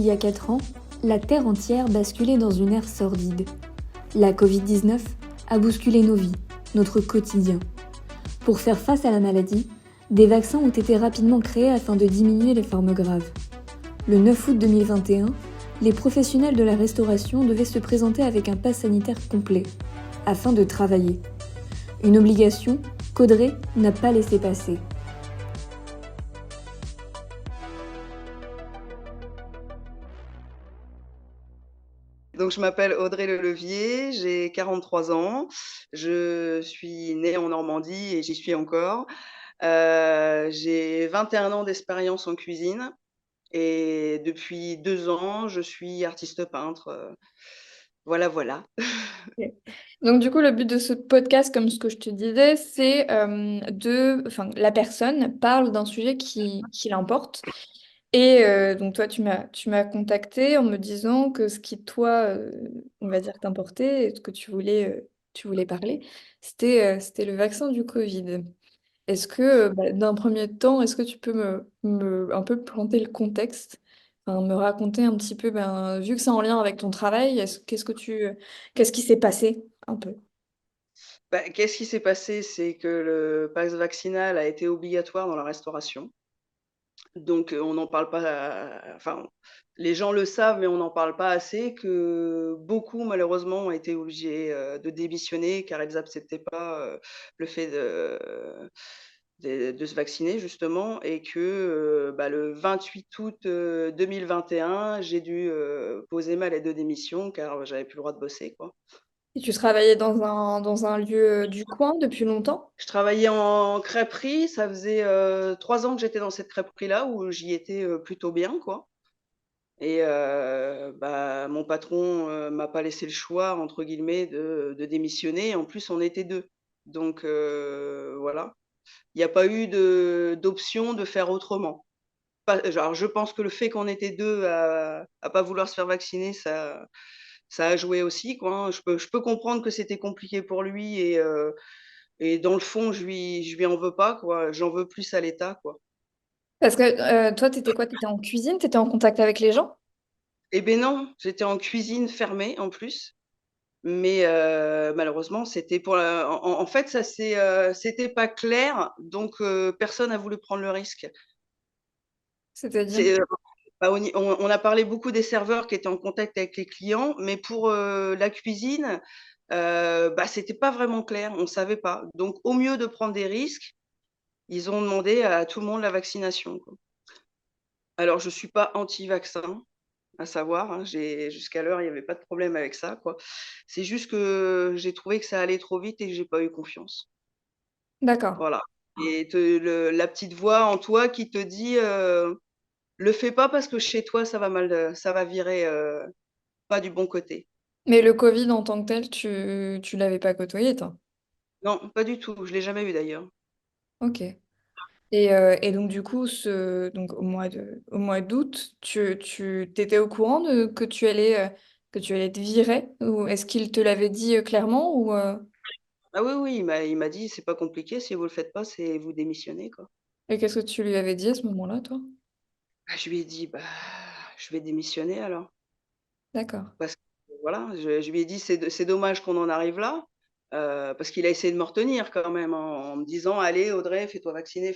y a 4 ans, la Terre entière basculait dans une ère sordide. La Covid-19 a bousculé nos vies, notre quotidien. Pour faire face à la maladie, des vaccins ont été rapidement créés afin de diminuer les formes graves. Le 9 août 2021, les professionnels de la restauration devaient se présenter avec un pass sanitaire complet, afin de travailler. Une obligation qu'Audrey n'a pas laissé passer. Donc, je m'appelle Audrey Lelevier, j'ai 43 ans. Je suis née en Normandie et j'y suis encore. J'ai 21 ans d'expérience en cuisine et depuis 2 ans, je suis artiste peintre. Voilà, voilà. Ok. Donc du coup, le but de ce podcast, comme ce que je te disais, c'est enfin, la personne parle d'un sujet qui l'importe. Et donc toi, tu m'as contacté en me disant que ce qui toi, on va dire, t'importait, et ce que tu voulais parler, c'était le vaccin du Covid. Est-ce que, d'un premier temps, est-ce que tu peux un peu planter le contexte, enfin, me raconter un petit peu, vu que c'est en lien avec ton travail, qu'est-ce qui s'est passé un peu? Bah, qu'est-ce qui s'est passé? C'est que le pass vaccinal a été obligatoire dans la restauration. Donc, on n'en parle pas, enfin, les gens le savent, mais on n'en parle pas assez, que beaucoup malheureusement ont été obligés, de démissionner car ils acceptaient pas, le fait de se vacciner justement et que, le 28 août, 2021, j'ai dû, poser ma lettre de démission car j'avais plus le droit de bosser, quoi. Et tu travaillais dans un lieu du coin depuis longtemps? Je travaillais en crêperie, ça faisait, 3 ans que j'étais dans cette crêperie-là où j'y étais, plutôt bien, quoi. Et mon patron, m'a pas laissé le choix entre guillemets de démissionner. En plus, on était 2. Donc voilà. Il y a pas eu d'option de faire autrement. Pas genre je pense que le fait qu'on était 2 à pas vouloir se faire vacciner, ça a joué aussi, quoi, hein. Je peux comprendre que c'était compliqué pour lui et dans le fond, je lui en veux pas, quoi. J'en veux plus à l'État, quoi. Parce que toi, t'étais quoi? T'étais en cuisine? T'étais en contact avec les gens? Eh beh, non, j'étais en cuisine fermée en plus. Mais malheureusement, c'était pour la en fait, c'était pas clair, donc personne n'a voulu prendre le risque. C'est-à-dire? C'est, on a parlé beaucoup des serveurs qui étaient en contact avec les clients, mais pour, la cuisine, c'était pas vraiment clair, on savait pas. Donc au mieux de prendre des risques, ils ont demandé à tout le monde la vaccination, quoi. Alors je suis pas anti-vaccin, à savoir, hein, j'ai jusqu'à l'heure, il y avait pas de problème avec ça, quoi. C'est juste que j'ai trouvé que ça allait trop vite et que j'ai pas eu confiance. D'accord. Voilà et te le la petite voix en toi qui te dit, «Le fais pas parce que chez toi ça va mal, ça va virer, pas du bon côté». Mais le Covid en tant que tel, tu l'avais pas côtoyé, toi? Non, pas du tout, je l'ai jamais eu d'ailleurs. Ok. Et donc du coup, donc au mois d'août, tu t'étais au courant que tu allais te virer, ou est-ce qu'il te l'avait dit clairement ou Ah oui, oui, il m'a dit: «C'est pas compliqué, si vous le faites pas, c'est vous démissionnez, quoi». et qu'est-ce que tu lui avais dit à ce moment-là, toi? Bah, je lui ai dit: «Bah, je vais démissionner alors». D'accord. Parce que voilà, je lui ai dit: «C'est dommage qu'on en arrive là», parce qu'il a essayé de me retenir quand même en me disant: «Allez Audrey, fais-toi vacciner»,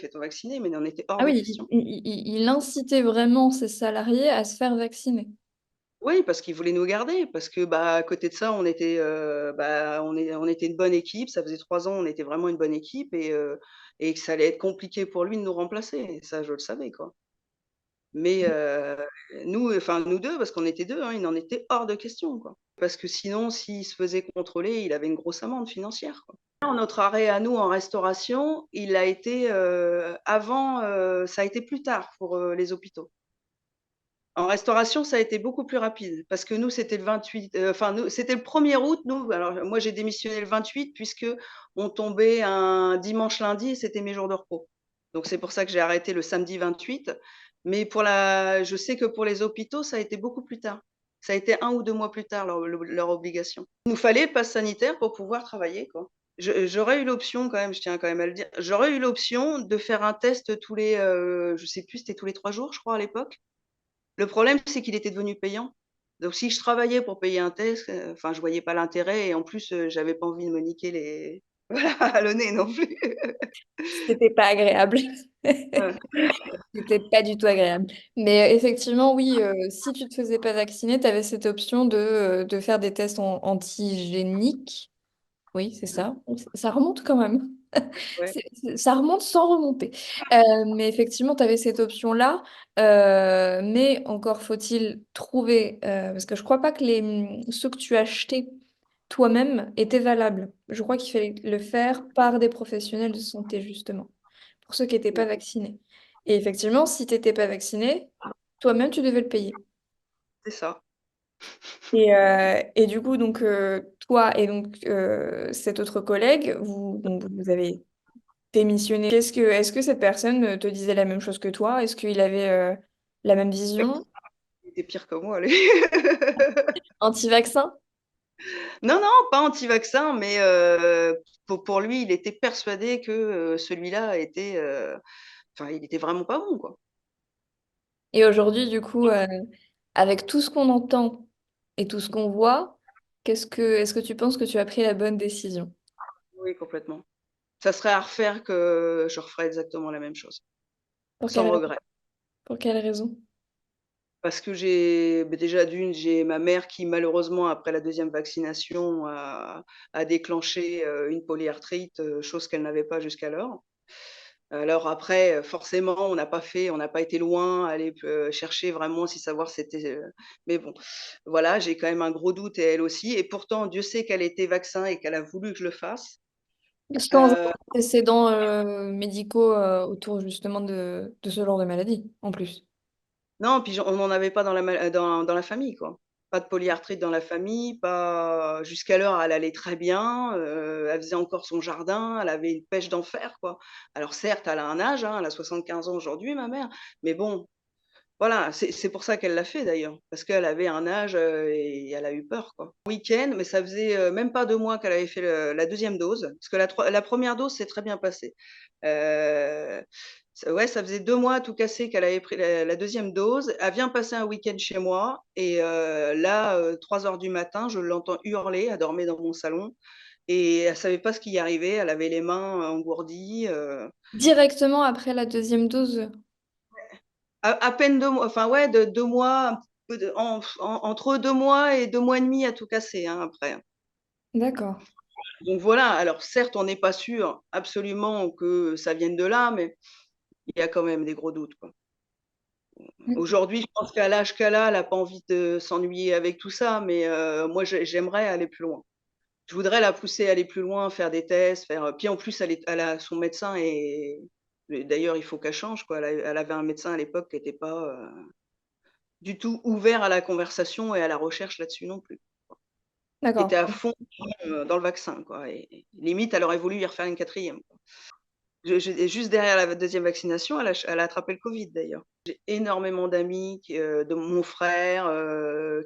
mais il en était hors Ah de oui, question. il incitait vraiment ses salariés à se faire vacciner. Oui, parce qu'il voulait nous garder, parce que, à côté de ça, on était, on était une bonne équipe. Ça faisait 3 ans, on était vraiment une bonne équipe et que ça allait être compliqué pour lui de nous remplacer et ça, je le savais, quoi. Mais nous, enfin nous 2, parce qu'on était 2, hein, il en était hors de question, quoi. Parce que sinon, s'il se faisait contrôler, il avait une grosse amende financière, quoi. Notre arrêt à nous en restauration, il a été, avant, ça a été plus tard pour, les hôpitaux. En restauration, ça a été beaucoup plus rapide parce que nous, c'était le 28, enfin nous, c'était le 1er août, nous. Alors moi, j'ai démissionné le 28 puisque on tombait un dimanche, lundi et c'était mes jours de repos. Donc c'est pour ça que j'ai arrêté le samedi 28. Mais je sais que pour les hôpitaux, ça a été beaucoup plus tard. Ça a été 1 ou 2 mois plus tard leur obligation. Il nous fallait le pass sanitaire pour pouvoir travailler, quoi. J'aurais eu l'option quand même, je tiens quand même à le dire, j'aurais eu l'option de faire un test tous les, je sais plus, c'était tous les 3 jours, je crois à l'époque. Le problème, c'est qu'il était devenu payant. Donc si je travaillais pour payer un test, enfin, je voyais pas l'intérêt et en plus, j'avais pas envie de me niquer les voilà, le nez non plus. C'était pas agréable. Ouais, C'était pas du tout agréable. Mais effectivement, oui, si tu te faisais pas vacciner, tu avais cette option de faire des tests antigéniques. Oui, c'est ça. Ça remonte quand même. ouais, Ça remonte sans remonter. Mais effectivement, tu avais cette option-là. Mais encore faut-il trouver, parce que je crois pas que ceux que tu achetais toi-même étaient valables. Je crois qu'il fallait le faire par des professionnels de santé, justement, pour ceux qui n'étaient pas vaccinés. Et effectivement, si tu n'étais pas vacciné, toi-même, tu devais le payer. c'est ça. Et du coup, donc, toi et donc cet autre collègue, donc, vous avez démissionné. Est-ce que cette personne te disait la même chose que toi? Est-ce qu'il avait la même vision? Il était pire que moi, lui. Anti-vaccin? Non, non, pas anti-vaccin, mais pour lui, il était persuadé que, celui-là était, enfin, il était vraiment pas bon, quoi. Et aujourd'hui, du coup, avec tout ce qu'on entend et tout ce qu'on voit, est-ce que tu penses que tu as pris la bonne décision? Oui, complètement. Ça serait à refaire que je referais exactement la même chose, Pour quelle sans raison? regret. Pour quelle raison? Parce que déjà d'une, j'ai ma mère qui malheureusement après la deuxième vaccination a déclenché, une polyarthrite, chose qu'elle n'avait pas jusqu'alors. Alors après, forcément, on n'a pas été loin, aller chercher vraiment si savoir c'était, mais bon, voilà, j'ai quand même un gros doute et elle aussi et pourtant Dieu sait qu'elle était vaccin et qu'elle a voulu que je le fasse. Sans Heu, antécédents médicaux autour justement de ce genre de maladie, en plus. non, puis on n'en avait pas dans la famille, quoi. Pas de polyarthrite dans la famille, pas jusqu'alors elle allait très bien, elle faisait encore son jardin, elle avait une pêche d'enfer, quoi. Alors certes, elle a un âge, hein, elle a 75 ans aujourd'hui ma mère, mais bon, voilà, c'est pour ça qu'elle l'a fait d'ailleurs, parce qu'elle avait un âge, et elle a eu peur, quoi. Week-end, mais ça faisait, même pas 2 mois qu'elle avait fait la 2e dose, parce que la 1re dose s'est très bien passée. Heu, ouais, ça faisait 2 mois tout cassé qu'elle avait pris la 2e dose. Elle vient passer un week-end chez moi et là, 3 heures du matin, je l'entends hurler. Elle dormait dans mon salon et elle savait pas ce qui lui arrivait. Elle avait les mains engourdies, Directement après la deuxième dose. à peine 2 mois, enfin ouais, de 2 mois, un petit peu entre 2 mois et 2 mois et demi à tout casser, hein, après, hein. D'accord. Donc voilà, alors certes, on n'est pas sûr absolument que ça vienne de là, mais il y a quand même des gros doutes, quoi. Aujourd'hui, je pense qu'à l'âge qu'elle a, elle a pas envie de s'ennuyer avec tout ça, mais moi j'aimerais aller plus loin. Je voudrais la pousser à aller plus loin, faire des tests, puis en plus elle a son médecin et d'ailleurs il faut qu'elle change, quoi. Elle avait un médecin à l'époque qui était pas, du tout ouvert à la conversation et à la recherche là-dessus non plus. Qui était D'accord. à fond, dans le vaccin, quoi et limite, elle aurait voulu y refaire une quatrième, quoi. Je et juste derrière la deuxième vaccination, elle a attrapé le covid, d'ailleurs. J'ai énormément d'amis de mon frère,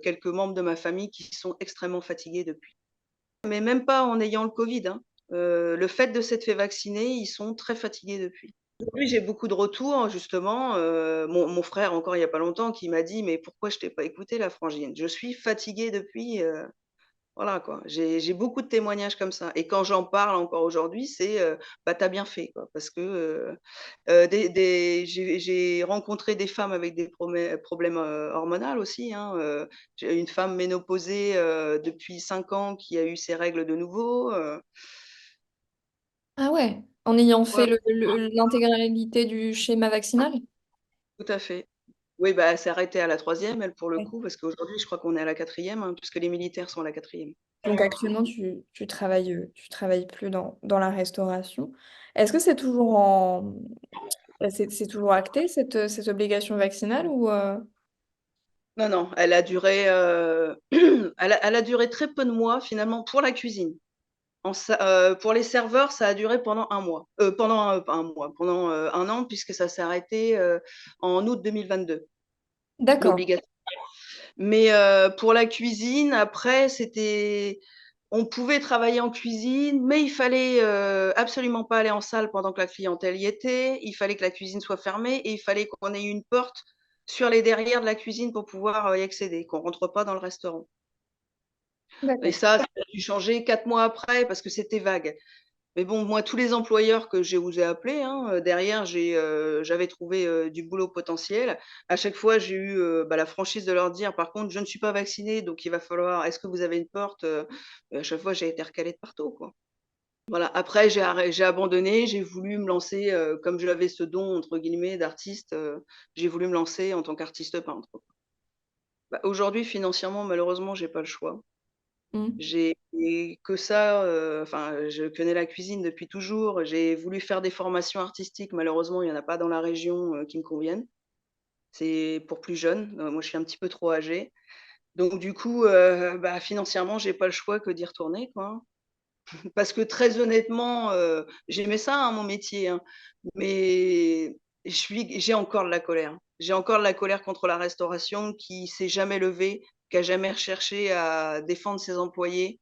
quelques membres de ma famille qui sont extrêmement fatigués depuis. Mais même pas en ayant le covid, hein. Le fait de s'être fait vacciner, ils sont très fatigués depuis. Aujourd'hui, j'ai beaucoup de retours justement, mon frère encore il y a pas longtemps qui m'a dit: «Mais pourquoi je t'ai pas écouté la frangine? Je suis fatigué depuis, voilà quoi, j'ai beaucoup de témoignages comme ça et quand j'en parle encore aujourd'hui, c'est, bah, tu as bien fait quoi parce que, j'ai rencontré des femmes avec des problèmes, hormonales aussi, hein, j'ai une femme ménopausée, depuis 5 ans qui a eu ses règles de nouveau, Ah ouais, en ayant fait ouais, l'intégralité du schéma vaccinal? tout à fait. Oui, bah, elle s'est arrêtée à la troisième, elle pour le Ouais. coup, parce qu'aujourd'hui je crois qu'on est à la quatrième, hein, puisque les militaires sont à la quatrième. Donc actuellement, tu travailles plus dans la restauration. Est-ce que c'est toujours c'est toujours acté, cette obligation vaccinale ou Non, non, elle a duré, elle a duré très peu de mois finalement pour la cuisine. Pour les serveurs, ça a duré pendant un mois, pas 1 mois, pendant, 1 an puisque ça s'est arrêté, en août 2022, D'accord, l'obligation. Mais, pour la cuisine, après, on pouvait travailler en cuisine, mais il fallait, absolument pas aller en salle pendant que la clientèle y était. Il fallait que la cuisine soit fermée et il fallait qu'on ait une porte sur les derrières de la cuisine pour pouvoir y accéder, qu'on rentre pas dans le restaurant. Et D'accord. ça a dû changer 4 mois après parce que c'était vague. Mais bon, moi, tous les employeurs que j'ai osé appeler, hein, derrière, j'avais trouvé du boulot potentiel. À chaque fois, j'ai eu la franchise de leur dire, par contre, je ne suis pas vaccinée, donc il va falloir, est-ce que vous avez une porte? À chaque fois, j'ai été recalée de partout, quoi. Voilà. Après, j'ai abandonné, j'ai voulu me lancer, comme j'avais ce don, entre guillemets, d'artiste, j'ai voulu me lancer en tant qu'artiste peintre. Bah, aujourd'hui, financièrement, malheureusement, j'ai pas le choix. Mm. J'ai que ça, enfin, je connais la cuisine depuis toujours. J'ai voulu faire des formations artistiques. Malheureusement, il y en a pas dans la région, qui me conviennent. C'est pour plus jeunes. Moi, je suis un petit peu trop âgée. Donc du coup, financièrement, j'ai pas le choix que d'y retourner, quoi, hein. Parce que très honnêtement, j'aimais ça, hein, mon métier, hein, mais j'ai encore de la colère. J'ai encore de la colère contre la restauration qui s'est jamais levée, qui a jamais recherché à défendre ses employés.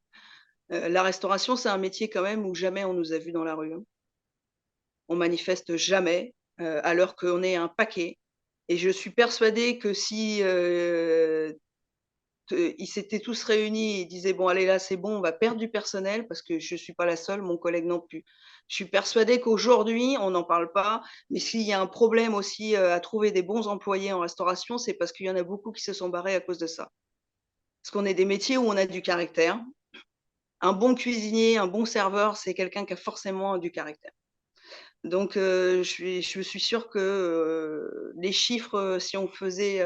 La restauration, c'est un métier quand même où jamais on nous a vus dans la rue, hein. On manifeste jamais, alors qu'on est un paquet et je suis persuadée que si, ils s'étaient tous réunis et disaient: «Bon allez là, c'est bon, on va perdre du personnel», parce que je suis pas la seule, mon collègue non plus. Je suis persuadée qu'aujourd'hui, on n'en parle pas, mais s'il y a un problème aussi, à trouver des bons employés en restauration, c'est parce qu'il y en a beaucoup qui se sont barrés à cause de ça. Parce qu'on est des métiers où on a du caractère. Un bon cuisinier, un bon serveur, c'est quelqu'un qui a forcément du caractère. Donc je suis sûre que, les chiffres, si on faisait,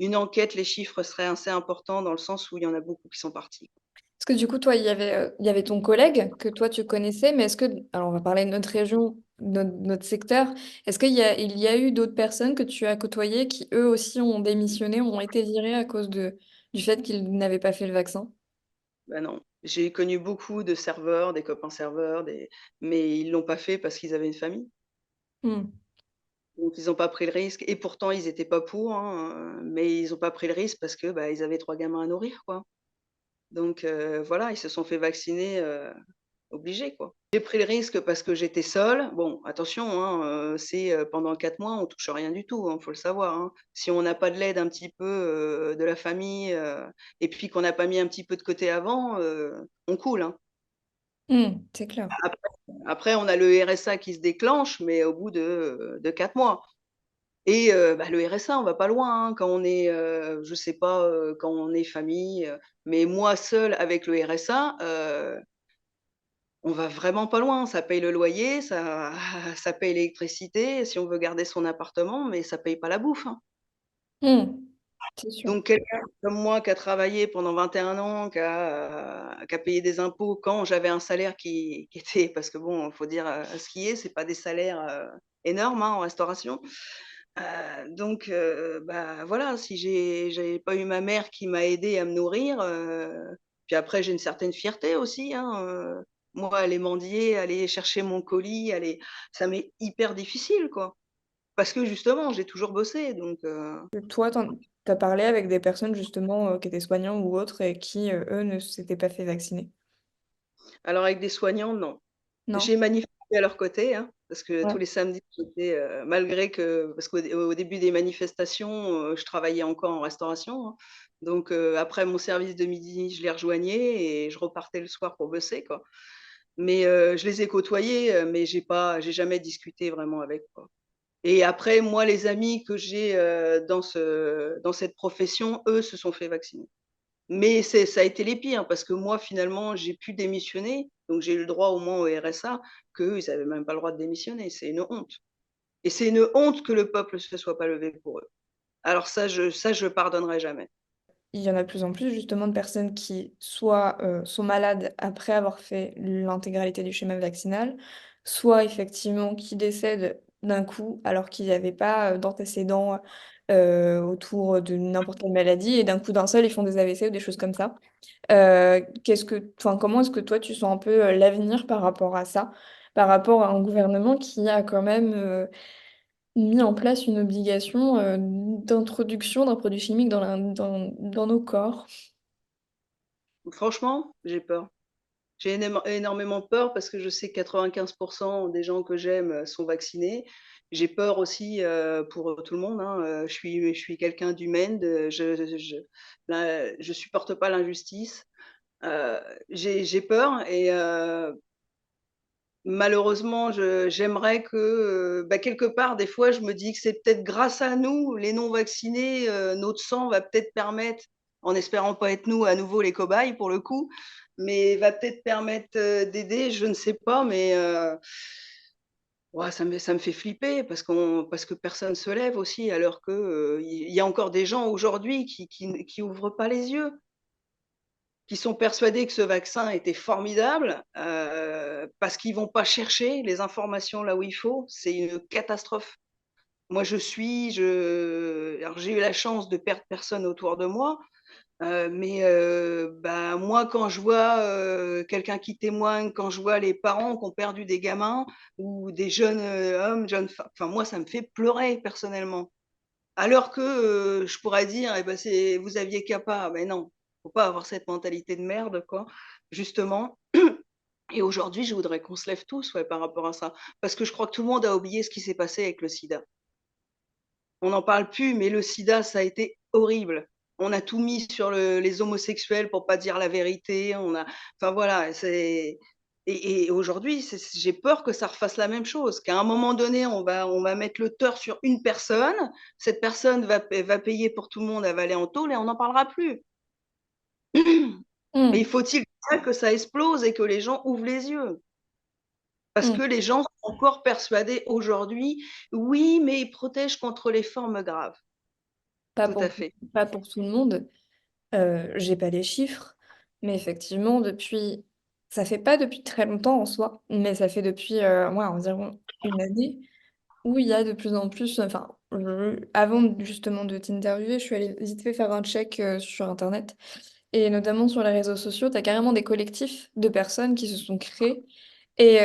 une enquête, les chiffres seraient assez importants dans le sens où il y en a beaucoup qui sont partis. Parce que du coup, toi, il y avait ton collègue que toi, tu connaissais, mais est-ce que, alors on va parler de notre région, notre secteur, est-ce il y a eu d'autres personnes que tu as côtoyées qui, eux aussi, ont démissionné, ont été virées à cause du fait qu'ils n'avaient pas fait le vaccin? Bah non, j'ai connu beaucoup de serveurs, des copains serveurs, mais ils l'ont pas fait parce qu'ils avaient une famille. Hmm. Donc ils ont pas pris le risque et pourtant ils étaient pas pour, hein, mais ils ont pas pris le risque parce que, ils avaient 3 gamins à nourrir, quoi. Donc voilà, ils se sont fait vacciner, obligés, quoi. J'ai pris le risque parce que j'étais seule. Bon, attention, hein, c'est, pendant 4 mois, on touche rien du tout, hein, faut le savoir, hein. Si on n'a pas de l'aide un petit peu, de la famille, et puis qu'on n'a pas mis un petit peu de côté avant, on coule, hein. Hmm, c'est clair. Après on a le RSA qui se déclenche, mais au bout de 4 mois et le RSA, on va pas loin, hein, quand on est, je sais pas, quand on est famille, mais moi seule avec le RSA, on va vraiment pas loin. Ça paye le loyer, ça ça paye l'électricité, si on veut garder son appartement, mais ça paye pas la bouffe, hein. Hmm, c'est sûr. Donc quelqu'un comme moi qui a travaillé pendant 21 ans, qui a payé des impôts quand j'avais un salaire qui était parce que bon, faut dire, ce qui est, c'est pas des salaires, énormes, hein, en restauration. Donc voilà, si j'avais pas eu ma mère qui m'a aidée à me nourrir, puis après j'ai une certaine fierté aussi, hein, moi aller mendier, aller chercher mon colis, aller ça m'est hyper difficile, quoi. Parce que justement, j'ai toujours bossé donc Toi, t'as parlé avec des personnes justement qui étaient soignants ou autres et qui, eux, ne s'étaient pas fait vacciner? alors avec des soignants, non. Non? J'ai manifesté à leur côté, hein, parce que tous Ouais. les samedis, j'étais, malgré que parce qu'au début des manifestations, je travaillais encore en restauration, hein. Donc après mon service de midi, je les rejoignais et je repartais le soir pour bosser, quoi. Mais je les ai côtoyés, mais j'ai jamais discuté vraiment avec, quoi. Et après moi, les amis que j'ai, dans cette profession, eux, se sont fait vacciner. Mais ça a été les pires parce que moi, finalement, j'ai pu démissionner, donc j'ai eu le droit au moins au RSA, qu'eux, ils avaient même pas le droit de démissionner. C'est une honte et c'est une honte que le peuple se soit pas levé pour eux. Alors ça, je pardonnerai jamais. Il y en a de plus en plus justement de personnes qui soit sont malades après avoir fait l'intégralité du schéma vaccinal, soit effectivement qui décèdent d'un coup alors qu'ils n'avaient pas d'antécédents autour de n'importe quelle maladie et d'un coup d'un seul ils font des AVC ou des choses comme ça. Enfin, comment est-ce que toi tu sens un peu l'avenir par rapport à ça, par rapport à un gouvernement qui a quand même mis en place une obligation d'introduction d'un produit chimique dans nos corps. Franchement, j'ai peur. J'ai énormément peur parce que je sais que 95 des gens que j'aime, sont vaccinés J'ai peur aussi pour tout le monde, hein. Je suis quelqu'un d'humaine, je supporte pas l'injustice. J'ai peur et malheureusement, j'aimerais que, bah, quelque part, des fois, je me dis que c'est peut-être grâce à nous, les non-vaccinés, notre sang va peut-être permettre, en espérant pas être nous à nouveau les cobayes pour le coup, mais va peut-être permettre d'aider, je ne sais pas, mais ouais, ça me fait flipper parce que personne se lève aussi, alors que il y a encore des gens aujourd'hui qui ouvrent pas les yeux, qui sont persuadés que ce vaccin était formidable, parce qu'ils vont pas chercher les informations là où il faut. C'est une catastrophe. Moi, alors j'ai eu la chance de perdre personne autour de moi, mais bah, moi, quand je vois quelqu'un qui témoigne, quand je vois les parents qui ont perdu des gamins ou des jeunes hommes, jeunes femmes, enfin moi, ça me fait pleurer personnellement. Alors que je pourrais dire, eh ben, vous aviez qu'à pas. Mais non, faut pas avoir cette mentalité de merde, quoi, justement. Et aujourd'hui, je voudrais qu'on se lève tous, ouais, par rapport à ça. Parce que je crois que tout le monde a oublié ce qui s'est passé avec le sida. On n'en parle plus, mais le sida, ça a été horrible. On a tout mis sur les homosexuels pour pas dire la vérité. Enfin voilà, et aujourd'hui, j'ai peur que ça refasse la même chose, qu'à un moment donné, on va mettre le tort sur une personne, cette personne va payer pour tout le monde, elle va aller en tôle et on n'en parlera plus. Mais Mm, il faut-il que ça explose et que les gens ouvrent les yeux? Parce mm. que les gens sont encore persuadés aujourd'hui, oui, mais ils protègent contre les formes graves. Pas Tout à pour, fait. pas pour tout le monde. J'ai pas les chiffres, mais effectivement, ça fait pas depuis très longtemps en soi, mais ça fait depuis ouais, environ une année où il y a de plus en plus, enfin, avant justement de t'interviewer, je suis allée vite fait faire un check sur Internet, et notamment sur les réseaux sociaux, tu as carrément des collectifs de personnes qui se sont créés, et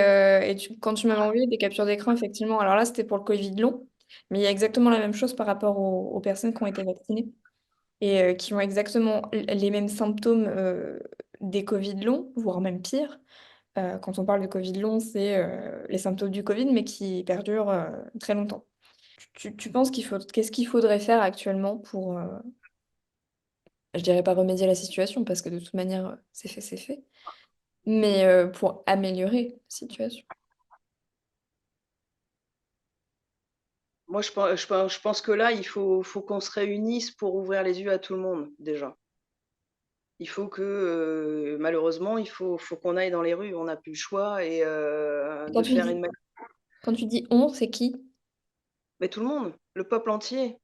quand tu m'avais envoyé des captures d'écran, effectivement, alors là, c'était pour le Covid long, mais il y a exactement la même chose par rapport aux personnes qui ont été vaccinées et qui ont exactement les mêmes symptômes des Covid longs, voire même pire. Quand on parle de Covid long, c'est les symptômes du Covid, mais qui perdurent très longtemps. Tu penses qu'est-ce qu'il faudrait faire actuellement pour, je dirais pas remédier à la situation, parce que de toute manière, c'est fait, mais pour améliorer la situation? Moi, je pense que là, faut qu'on se réunisse pour ouvrir les yeux à tout le monde, déjà. Il faut que, malheureusement, faut qu'on aille dans les rues. On n'a plus le choix et Quand de tu faire dis, une manif. quand tu dis on, c'est qui? Mais tout le monde, le peuple entier,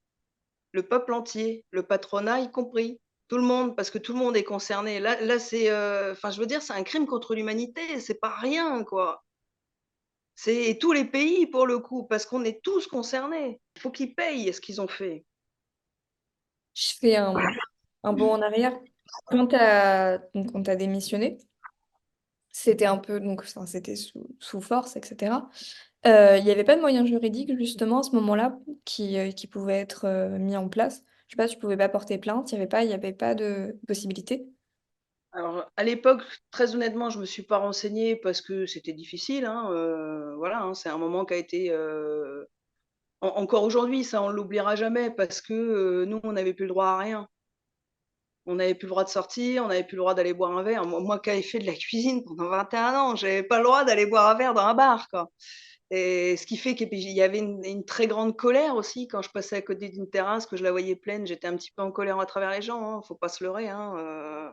le patronat y compris, tout le monde, parce que tout le monde est concerné. Là, c'est, enfin, je veux dire, c'est un crime contre l'humanité. C'est pas rien, quoi. C'est tous les pays pour le coup, parce qu'on est tous concernés. Il faut qu'ils payent ce qu'ils ont fait. Je fais un bond en arrière. Quand t'as démissionné, c'était un peu, donc, enfin, c'était sous force, etc. Il n'y avait pas de moyens juridiques, justement, à ce moment-là, qui pouvaient être mis en place. Je sais pas, tu pouvais pas porter plainte, il y avait pas de possibilité. Alors, à l'époque, très honnêtement, je me suis pas renseignée parce que c'était difficile, hein, voilà, hein, c'est un moment qui a été, encore aujourd'hui, ça, on l'oubliera jamais parce que, nous, on n'avait plus le droit à rien. On n'avait plus le droit de sortir, on n'avait plus le droit d'aller boire un verre. Moi qui avais fait de la cuisine pendant 21 ans, j'avais pas le droit d'aller boire un verre dans un bar, quoi. Et ce qui fait qu'il y avait une très grande colère aussi quand je passais à côté d'une terrasse, que je la voyais pleine, j'étais un petit peu en colère à travers les gens, hein, faut pas se leurrer, hein,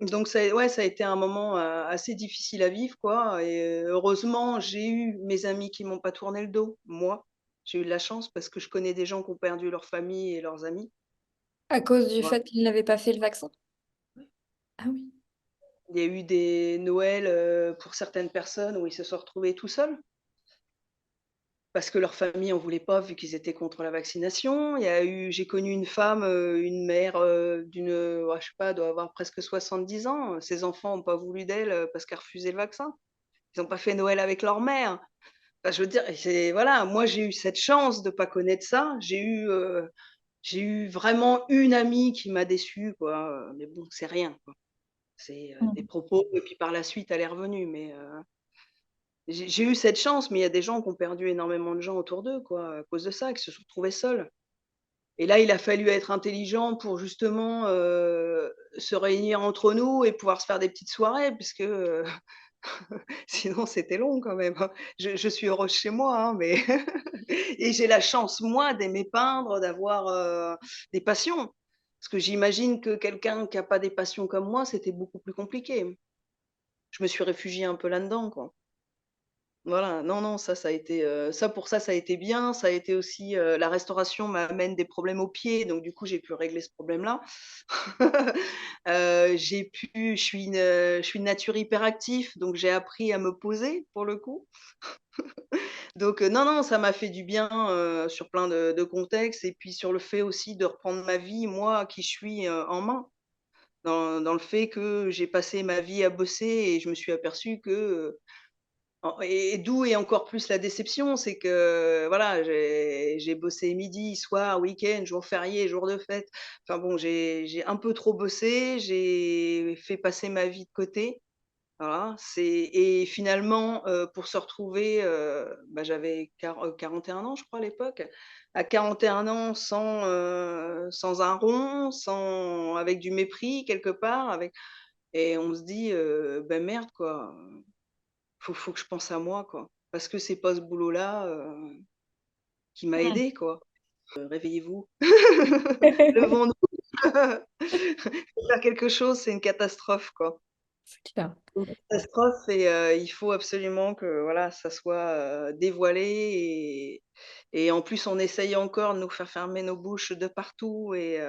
Donc ouais, ça a été un moment, assez difficile à vivre, quoi et heureusement, j'ai eu mes amis qui m'ont pas tourné le dos, moi. J'ai eu de la chance parce que je connais des gens qui ont perdu leur famille et leurs amis. À cause du Voilà. fait qu'ils n'avaient pas fait le vaccin? Ah oui. Il y a eu des Noëls, pour certaines personnes où ils se sont retrouvés tout seuls. Parce que leur famille en voulait pas vu qu'ils étaient contre la vaccination. J'ai connu une femme, une mère, ouais, je sais pas, elle doit avoir presque 70 ans. Ses enfants ont pas voulu d'elle, parce qu'elle refusait le vaccin. Ils ont pas fait Noël avec leur mère. Enfin, je veux dire, c'est voilà, moi j'ai eu cette chance de pas connaître ça. J'ai eu vraiment une amie qui m'a déçue, quoi, mais bon, c'est rien, quoi. C'est, des Mm. propos et puis par la suite, elle est revenue, mais J'ai eu cette chance, mais il y a des gens qui ont perdu énormément de gens autour d'eux, quoi, à cause de ça, qui se sont retrouvés seuls. Et là, il a fallu être intelligent pour justement, se réunir entre nous et pouvoir se faire des petites soirées puisque, sinon c'était long quand même, hein. Je suis heureuse chez moi, hein, mais et j'ai la chance, moi, d'aimer peindre, d'avoir, des passions. Parce que j'imagine que quelqu'un qui a pas des passions comme moi, c'était beaucoup plus compliqué. Je me suis réfugiée un peu là-dedans, quoi. Voilà, non, non, ça a été, ça pour ça a été bien. Ça a été aussi, la restauration m'amène des problèmes aux pieds, donc du coup, j'ai pu régler ce problème-là. J'ai pu je suis de nature hyperactif, donc j'ai appris à me poser, pour le coup. Donc non, non, ça m'a fait du bien, sur plein de contextes et puis sur le fait aussi de reprendre ma vie, moi, qui je suis, en main. Dans le fait que j'ai passé ma vie à bosser et je me suis aperçue que, et d'où est encore plus la déception, c'est que voilà, j'ai bossé midi, soir, week-end, jour férié, jour de fête. Enfin bon, j'ai un peu trop bossé, j'ai fait passer ma vie de côté. Voilà, et finalement, pour se retrouver, bah, j'avais 41 ans, je crois, à l'époque. À 41 ans, sans un rond, sans avec du mépris quelque part, avec et on se dit, «Bah, merde, quoi, faut que je pense à moi, quoi. Parce que c'est pas ce boulot-là, qui m'a Mmh. aidée, quoi. Réveillez-vous, levons-nous, faut faire quelque chose, c'est une catastrophe, quoi. C'est clair. Une catastrophe et il faut absolument que, voilà, ça soit, dévoilé et en plus, on essaye encore de nous faire fermer nos bouches de partout et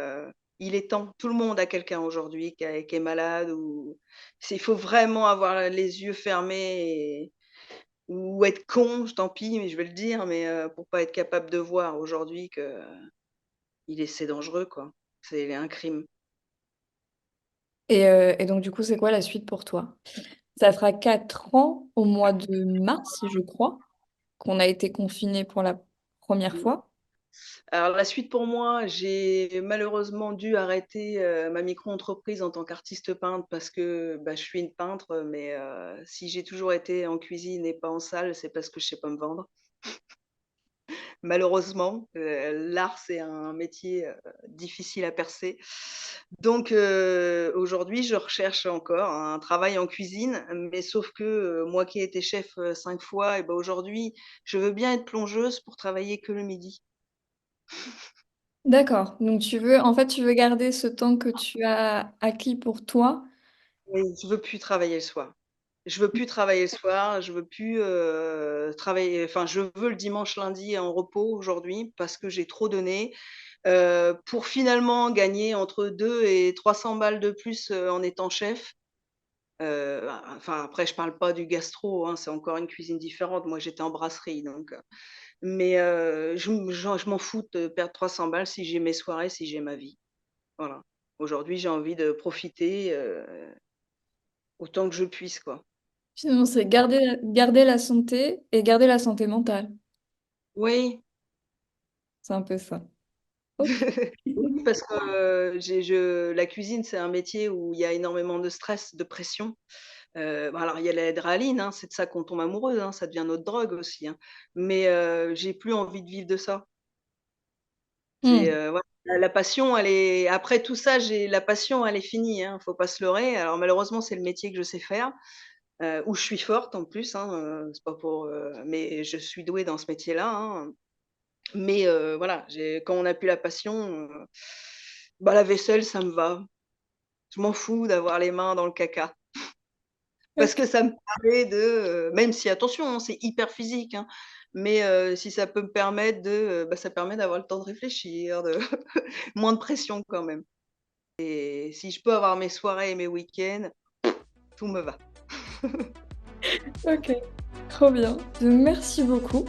il est temps. Tout le monde a quelqu'un aujourd'hui qui est malade ou il faut vraiment avoir les yeux fermés ou être con, tant pis, mais je vais le dire, mais pour pas être capable de voir aujourd'hui que c'est dangereux, quoi. C'est un crime. Et donc, du coup, c'est quoi la suite pour toi? Ça fera 4 ans au mois de mars, je crois, qu'on a été confinés pour la première fois. Alors la suite pour moi, j'ai malheureusement dû arrêter, ma micro-entreprise en tant qu'artiste peintre parce que, bah, je suis une peintre, mais si j'ai toujours été en cuisine et pas en salle, c'est parce que je sais pas me vendre. Malheureusement, l'art, c'est un métier, difficile à percer. Donc aujourd'hui, je recherche encore un travail en cuisine, mais sauf que, moi qui ai été chef, 5 fois et bah, aujourd'hui, je veux bien être plongeuse pour travailler que le midi. D'accord. Donc, tu veux garder ce temps que tu as acquis pour toi. Oui, je veux plus travailler le soir. Je veux plus travailler le soir, je veux plus, travailler enfin, je veux le dimanche, lundi en repos aujourd'hui parce que j'ai trop donné, pour finalement gagner entre 2 et 300 balles de plus, en étant chef. Enfin, après je parle pas du gastro, hein, c'est encore une cuisine différente. Moi, j'étais en brasserie donc mais je m'en fous de perdre 300 balles si j'ai mes soirées, si j'ai ma vie. Voilà. Aujourd'hui, j'ai envie de profiter, autant que je puisse, quoi. Finalement, c'est garder la santé et garder la santé mentale. Oui. C'est un peu ça. Ok. Oui, parce que, la cuisine, c'est un métier où il y a énormément de stress, de pression. Bah, alors il y a l'adrénaline, hein, c'est de ça qu'on tombe amoureuse, hein, ça devient notre drogue aussi, hein. Mais, j'ai plus envie de vivre de ça. C'est, Hmm. voilà, la passion, elle est après tout ça, j'ai la passion, elle est finie, hein, faut pas se leurrer. Alors malheureusement, c'est le métier que je sais faire, où je suis forte en plus, hein, c'est pas pour, mais je suis douée dans ce métier-là, hein. Mais voilà, j'ai quand on n'a plus la passion, bah, la vaisselle, ça me va. Je m'en fous d'avoir les mains dans le caca. Parce Ok. que ça me permet de, même si attention, hein, c'est hyper physique, hein, mais si ça peut me permettre de, bah, ça permet d'avoir le temps de réfléchir, de moins de pression quand même et si je peux avoir mes soirées et mes week-ends, tout me va. Ok. Trop bien. Merci beaucoup.